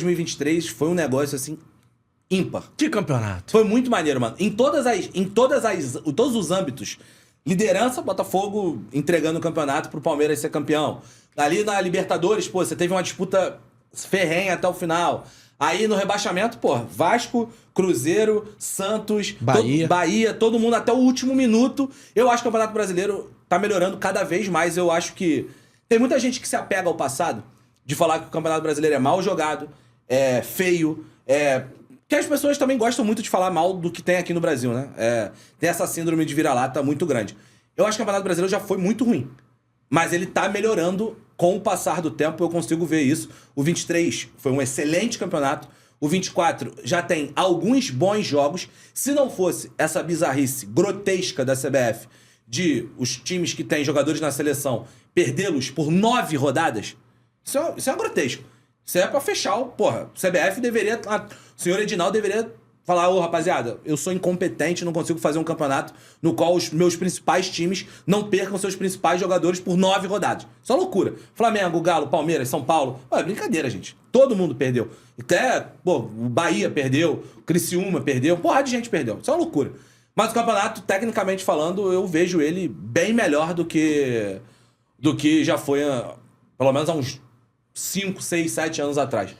2023 foi um negócio, assim, ímpar. Que campeonato? Foi muito maneiro, mano. Em todos os âmbitos. Liderança, Botafogo entregando o campeonato pro Palmeiras ser campeão. Ali na Libertadores, pô, você teve uma disputa ferrenha até o final. Aí no rebaixamento, pô, Vasco, Cruzeiro, Santos, Bahia, todo mundo até o último minuto. Eu acho que o Campeonato Brasileiro tá melhorando cada vez mais. Eu acho que tem muita gente que se apega ao passado de falar que o Campeonato Brasileiro é mal jogado, é feio, que as pessoas também gostam muito de falar mal do que tem aqui no Brasil, né? Tem essa síndrome de vira-lata muito grande. Eu acho que o Campeonato Brasileiro já foi muito ruim. Mas ele tá melhorando com o passar do tempo, eu consigo ver isso. O 23 foi um excelente campeonato. O 24 já tem alguns bons jogos. Se não fosse essa bizarrice grotesca da CBF de os times que têm jogadores na seleção perdê-los por 9 rodadas, isso é grotesco. Isso é pra fechar o... Porra, o CBF deveria... O senhor Edinaldo deveria falar, ô rapaziada, eu sou incompetente, não consigo fazer um campeonato no qual os meus principais times não percam seus principais jogadores por 9 rodadas. Isso é loucura. Flamengo, Galo, Palmeiras, São Paulo... É brincadeira, gente. Todo mundo perdeu. Até, pô, o Bahia perdeu, o Criciúma perdeu, porra de gente perdeu. Isso é uma loucura. Mas o campeonato, tecnicamente falando, eu vejo ele bem melhor do que já foi, pelo menos há uns 5, 6, 7 anos atrás.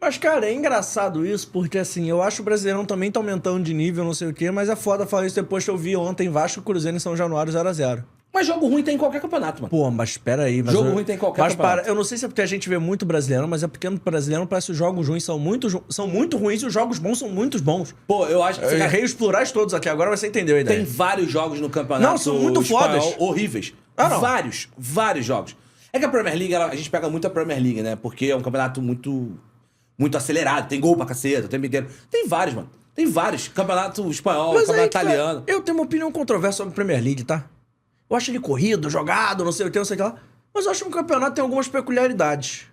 Mas, cara, é engraçado isso, porque assim, eu acho que o Brasileirão também tá aumentando de nível, não sei o quê, mas é foda falar isso depois que eu vi ontem Vasco e Cruzeiro em São Januário 0x0. Mas jogo ruim tem em qualquer campeonato, mano. Pô, mas espera aí. Jogo ruim tem em qualquer campeonato. Eu não sei se é porque a gente vê muito Brasileirão, mas é porque no Brasileirão parece que os jogos ruins são muito ruins e os jogos bons são muito bons. Pô, eu acho que... Eu errei os plurais todos aqui, agora você entendeu a ideia. Tem vários jogos no campeonato. Não, são muito fodas. Horríveis. Não. Vários jogos. É que a Premier League, a gente pega muito a Premier League, né? Porque é um campeonato muito acelerado. Tem gol pra caceta, tem pequeno. Tem vários, mano. Tem vários. Campeonato espanhol, campeonato italiano. Eu tenho uma opinião controversa sobre a Premier League, tá? Eu acho ele corrido, jogado, não sei o que, não sei o que lá. Mas eu acho que o campeonato tem algumas peculiaridades.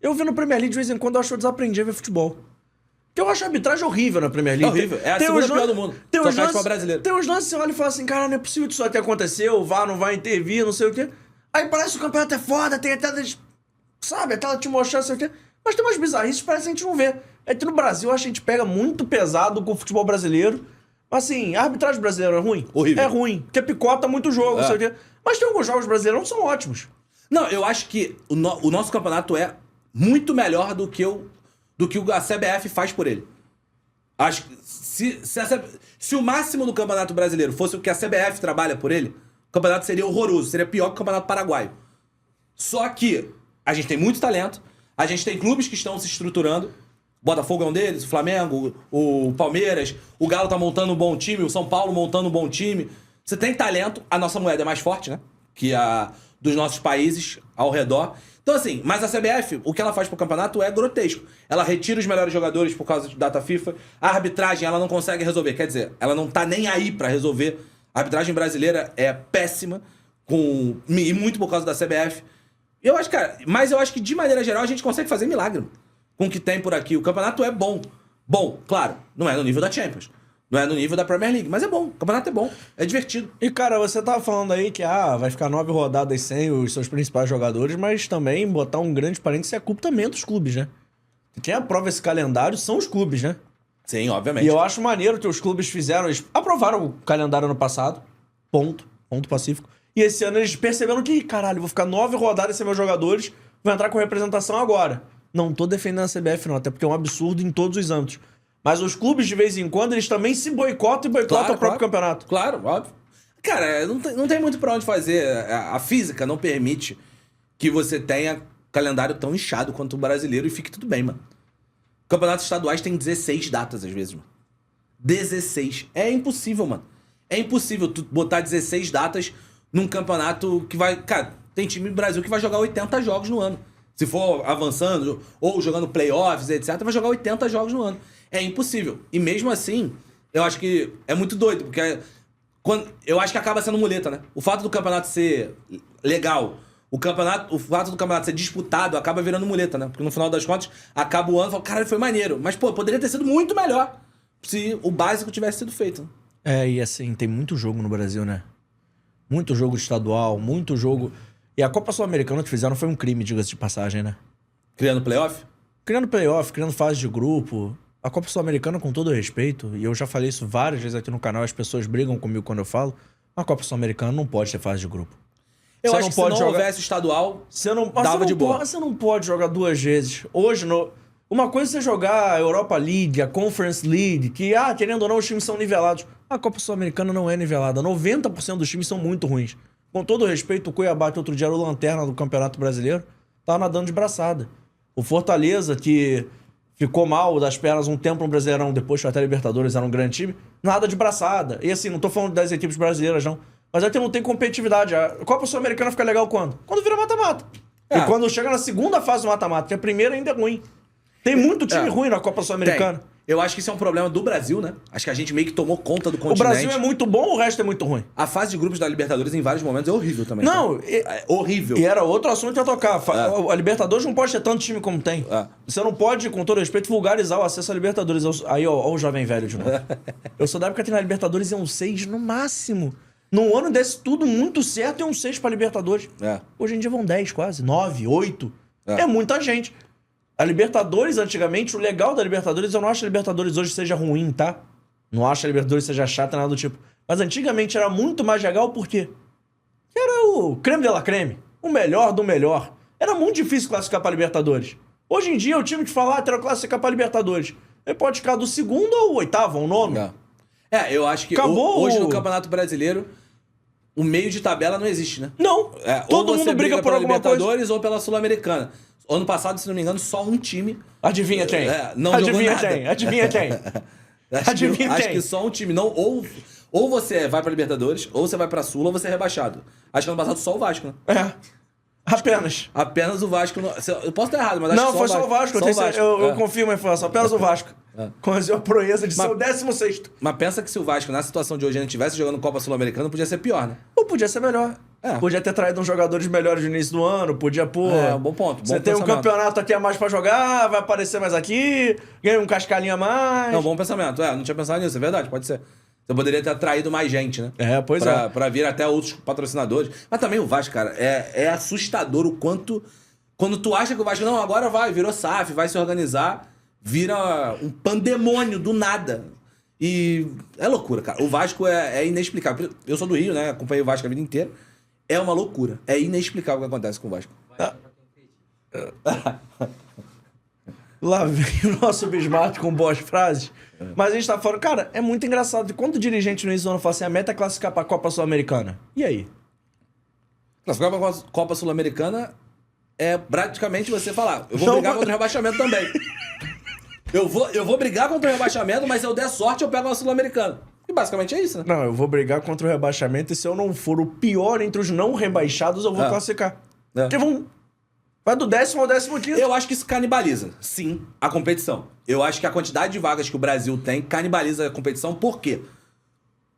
Eu vi no Premier League de vez em quando, eu acho que eu desaprendi a ver futebol. Porque eu acho a arbitragem horrível na Premier League. É horrível. É a segunda pior do mundo. Tem uns lances brasileiro. Tem uns lances que você olha e fala assim, cara, não é possível que isso até aconteceu, o VAR não vai intervir, não sei o quê. Aí parece que o campeonato é foda, tem até... Sabe, até ela te mostrar, não sei o quê. Mas tem umas bizarrices que parece que a gente não vê. É que no Brasil, eu acho que a gente pega muito pesado com o futebol brasileiro. Assim, a arbitragem brasileira é ruim? Horrível. É ruim, porque picota muito jogo, não sei o quê. Mas tem alguns jogos brasileiros que são ótimos. Não, eu acho que o nosso campeonato é muito melhor do que a CBF faz por ele. Acho que se o máximo do campeonato brasileiro fosse o que a CBF trabalha por ele, o campeonato seria horroroso, seria pior que o campeonato paraguaio. Só que a gente tem muito talento, a gente tem clubes que estão se estruturando. O Botafogo é um deles, o Flamengo, o Palmeiras, o Galo tá montando um bom time, o São Paulo montando um bom time. Você tem talento, a nossa moeda é mais forte, né? Que a dos nossos países ao redor. Então assim, mas a CBF, o que ela faz pro campeonato é grotesco. Ela retira os melhores jogadores por causa de data FIFA. A arbitragem, ela não consegue resolver. Quer dizer, ela não tá nem aí pra resolver. A arbitragem brasileira é péssima, e muito por causa da CBF. Eu acho, cara, mas eu acho que de maneira geral a gente consegue fazer milagre com o que tem por aqui. O campeonato é bom. Bom, claro, não é no nível da Champions. Não é no nível da Premier League, mas é bom. O campeonato é bom, é divertido. E, cara, você tava falando aí que vai ficar 9 rodadas sem os seus principais jogadores, mas também botar um grande parênteses é culpa também dos clubes, né? Quem aprova esse calendário são os clubes, né? Sim, obviamente. E eu acho maneiro que os clubes fizeram... Eles aprovaram o calendário ano passado. Ponto pacífico. E esse ano eles perceberam que, caralho, vou ficar 9 rodadas sem meus jogadores, vou entrar com representação agora. Não tô defendendo a CBF não, até porque é um absurdo em todos os âmbitos. Mas os clubes, de vez em quando, eles também se boicotam o próprio campeonato. Claro, óbvio. Cara, não tem muito pra onde fazer. A física não permite que você tenha calendário tão inchado quanto o brasileiro e fique tudo bem, mano. Campeonatos estaduais tem 16 datas, às vezes, mano. 16. É impossível, mano. É impossível tu botar 16 datas num campeonato que vai... Cara, tem time do Brasil que vai jogar 80 jogos no ano. Se for avançando ou jogando playoffs, etc., vai jogar 80 jogos no ano. É impossível. E mesmo assim, eu acho que é muito doido, porque eu acho que acaba sendo muleta, né? O fato do campeonato ser legal, o fato do campeonato ser disputado, acaba virando muleta, né? Porque no final das contas, acaba o ano e fala, caralho, foi maneiro. Mas, pô, poderia ter sido muito melhor se o básico tivesse sido feito. Né? E assim, tem muito jogo no Brasil, né? Muito jogo estadual, muito jogo... E a Copa Sul-Americana que fizeram foi um crime, diga-se de passagem, né? Criando playoff? criando playoff, criando fase de grupo. A Copa Sul-Americana, com todo respeito, e eu já falei isso várias vezes aqui no canal, as pessoas brigam comigo quando eu falo, a Copa Sul-Americana não pode ter fase de grupo. Eu Você acho não que pode se não jogar... houvesse estadual, Mas dava de boa. Você não pode jogar 2 vezes. Hoje, uma coisa é você jogar a Europa League, a Conference League, que, querendo ou não, os times são nivelados. A Copa Sul-Americana não é nivelada. 90% dos times são muito ruins. Com todo respeito, o Cuiabá, que outro dia era o lanterna do Campeonato Brasileiro, tá nadando de braçada. O Fortaleza, que ficou mal das pernas um tempo no Brasileirão, depois foi até Libertadores, era um grande time, nada de braçada. E assim, não tô falando das equipes brasileiras, não. Mas é que não tem competitividade. A Copa Sul-Americana fica legal quando? Quando vira mata-mata. E quando chega na segunda fase do mata-mata, que a primeira ainda é ruim. Tem muito time ruim na Copa Sul-Americana. Eu acho que isso é um problema do Brasil, né? Acho que a gente meio que tomou conta do O continente. Brasil é muito bom, o resto é muito ruim. A fase de grupos da Libertadores, em vários momentos, é horrível também. Não, tá? É horrível. E era outro assunto que ia tocar. A Libertadores não pode ter tanto time como tem. Você não pode, com todo respeito, vulgarizar o acesso à Libertadores. Aí, ó o jovem velho de novo. Eu sou da época que na Libertadores iam 6 no máximo. Num ano desse tudo muito certo, iam 6 pra Libertadores. Hoje em dia vão 10 quase, 9, 8. É muita gente. A Libertadores, antigamente, o legal da Libertadores, eu não acho que a Libertadores hoje seja ruim, tá? Não acho que a Libertadores seja chata, nada do tipo. Mas antigamente era muito mais legal, por quê? Porque era o creme de la creme. O melhor do melhor. Era muito difícil classificar pra Libertadores. Hoje em dia, o time que fala, quero classificar pra Libertadores. Ele pode ficar do segundo ou oitavo, ou nono. Eu acho que hoje no Campeonato Brasileiro, o meio de tabela não existe, né? Não. Todo mundo briga por alguma Libertadores coisa. ou pela Sul-Americana. Ano passado, se não me engano, só um time... Adivinha quem? Não Adivinha jogou nada. quem? Adivinha quem? Acho que só um time. Não, ou você vai pra Libertadores, ou você vai pra Sul, ou você é rebaixado. Acho que ano passado só o Vasco, né? Apenas. Apenas o Vasco. Eu posso estar errado, mas acho que foi só o Vasco. Eu confirmo a informação. Apenas o Vasco. Com a proeza de ser o 16º. Mas pensa que se o Vasco, na situação de hoje, ainda estivesse jogando Copa Sul-Americana, podia ser pior, né? Ou podia ser melhor. Podia ter traído uns jogadores melhores no início do ano, podia pôr... bom ponto. Você tem um campeonato aqui a mais pra jogar, vai aparecer mais aqui, ganha um cascalhinho a mais. Não, bom pensamento. Não tinha pensado nisso, é verdade, pode ser. Você poderia ter atraído mais gente, né? Pois é. Pra vir até outros patrocinadores. Mas também o Vasco, cara, é assustador o quanto... Quando tu acha que o Vasco, não, agora virou SAF, vai se organizar, vira um pandemônio do nada. E é loucura, cara. O Vasco é inexplicável. Eu sou do Rio, né? Acompanhei o Vasco a vida inteira. É uma loucura. É inexplicável o que acontece com o Vasco. Lá vem o nosso Bismarck com boas frases. Mas a gente tá falando... Cara, é muito engraçado. Quando o dirigente no início do ano fala assim, a meta é classificar pra Copa Sul-Americana. E aí? Classificar pra Copa Sul-Americana é praticamente você falar, eu vou brigar contra o rebaixamento também. Eu vou brigar contra o rebaixamento, mas se eu der sorte, eu pego uma Sul-Americana. E basicamente é isso, né? Não, eu vou brigar contra o rebaixamento e se eu não for o pior entre os não rebaixados, eu vou classificar. Porque vai do 10º ao 15º. Eu acho que isso canibaliza, sim, a competição. Eu acho que a quantidade de vagas que o Brasil tem canibaliza a competição. Por quê?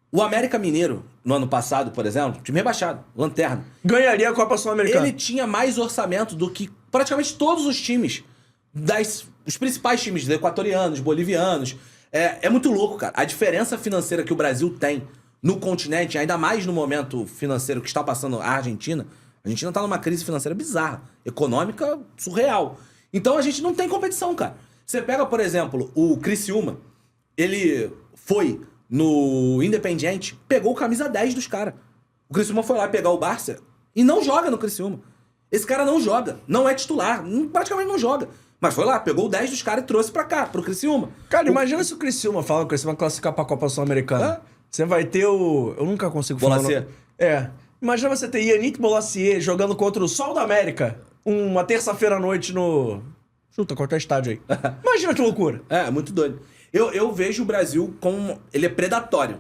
O América Mineiro, no ano passado, por exemplo, time rebaixado, lanterna. Ganharia a Copa Sul-Americana. Ele tinha mais orçamento do que praticamente todos os times, os principais times equatorianos, bolivianos. É muito louco, cara. A diferença financeira que o Brasil tem no continente, ainda mais no momento financeiro que está passando a Argentina. A Argentina está numa crise financeira bizarra, econômica surreal. Então a gente não tem competição, cara. Você pega, por exemplo, o Criciúma, ele foi no Independiente, pegou o camisa 10 dos caras. O Criciúma foi lá pegar o Barça e não joga no Criciúma. Esse cara não joga, não é titular, praticamente não joga. Mas foi lá, pegou o 10 dos caras e trouxe pra cá, pro Criciúma. Cara, imagina se o Criciúma fala que o Criciúma classificar pra Copa Sul-Americana. Você vai ter o... Eu nunca consigo falar... Bolacier. Imagina você ter Yannick Bolacier jogando contra o Sol da América uma terça-feira à noite no... Chuta, qualquer estádio aí. Imagina que loucura. É muito doido. Eu vejo o Brasil como... Ele é predatório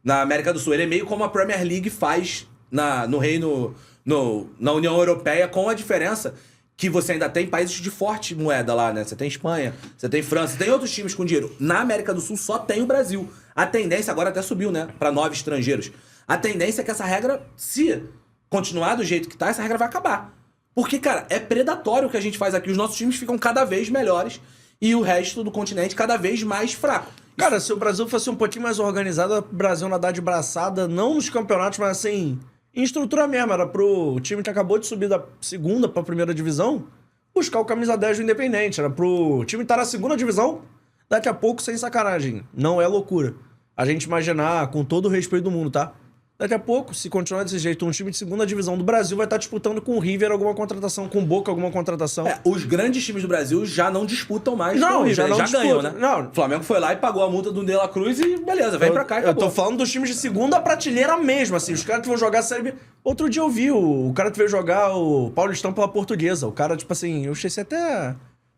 na América do Sul. Ele é meio como a Premier League faz na União Europeia, com a diferença que você ainda tem países de forte moeda lá, né? Você tem Espanha, você tem França, tem outros times com dinheiro. Na América do Sul só tem o Brasil. A tendência agora até subiu, né? Pra 9 estrangeiros. A tendência é que essa regra, se continuar do jeito que tá, essa regra vai acabar. Porque, cara, é predatório o que a gente faz aqui. Os nossos times ficam cada vez melhores e o resto do continente cada vez mais fraco. Cara, se o Brasil fosse um pouquinho mais organizado, o Brasil nadar de braçada, não nos campeonatos, mas assim, em estrutura mesmo. Era pro time que acabou de subir da segunda pra primeira divisão. buscar o camisa 10 do Independente. Era pro time estar na segunda divisão, daqui a pouco, sem sacanagem. Não é loucura. A gente imaginar, com todo o respeito do mundo, tá? Daqui a pouco, se continuar desse jeito, um time de segunda divisão do Brasil vai estar disputando com o River alguma contratação, com o Boca alguma contratação. Os grandes times do Brasil já não disputam mais com o Não, River, já não já ganham, disputam. né? Não. O Flamengo foi lá e pagou a multa do De La Cruz e beleza, vem pra cá e Eu acabou. tô falando dos times de segunda prateleira mesmo, assim, os caras que vão jogar a Série B. Outro dia eu vi o cara que veio jogar o Paulistão pela Portuguesa. O cara, tipo assim, eu esqueci até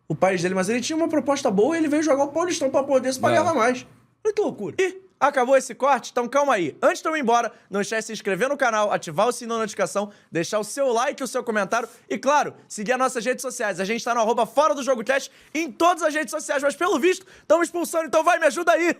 o país dele, mas ele tinha uma proposta boa e ele veio jogar o Paulistão pela Portuguesa e pagava mais. Olha que loucura. E acabou esse corte? Então calma aí. Antes de eu ir embora, não esquece de se inscrever no canal, ativar o sininho da notificação, deixar o seu like e o seu comentário e, claro, seguir as nossas redes sociais. A gente tá no @ForaDoJogoCast em todas as redes sociais, mas pelo visto, estamos expulsando, então vai, me ajuda aí!